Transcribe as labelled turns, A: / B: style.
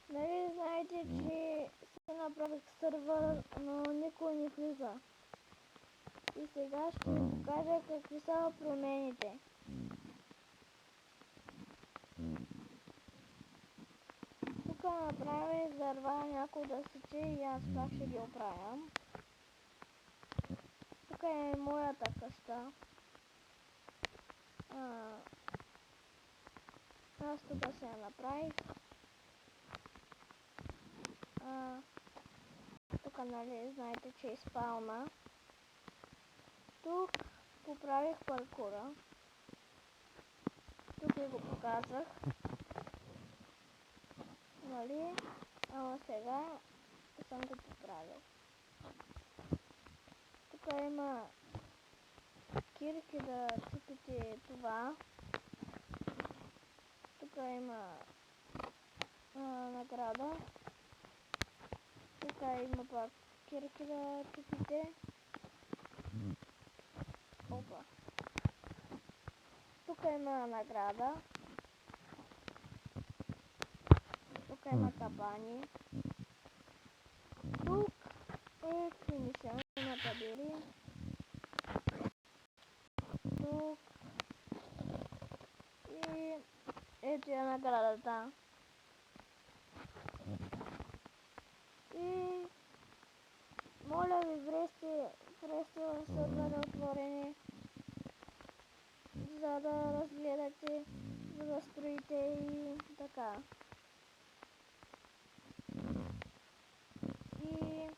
A: Нали знаете, че се направих сървър, но никой не влиза. И сега ще ви покажа какви са промените. Тук направих дърва някой да сече и аз пак ще ги оправям. Тук е моята къща. Аз тук се я направих. Тук нали знаете, че е спална. Тук поправих паркура. Тук ви го показах. Нали? Ама сега съм го поправил. Тук има кирки да чупите това. Тук има награда. Тук има пак кирки да чупите. Опа. Тук има награда. Тук има кабани. Тук е финишън на табели. Тук и ето е наградата. И моля ви, влезте в сървъра отворени, за да разгледате, за да строите и така. И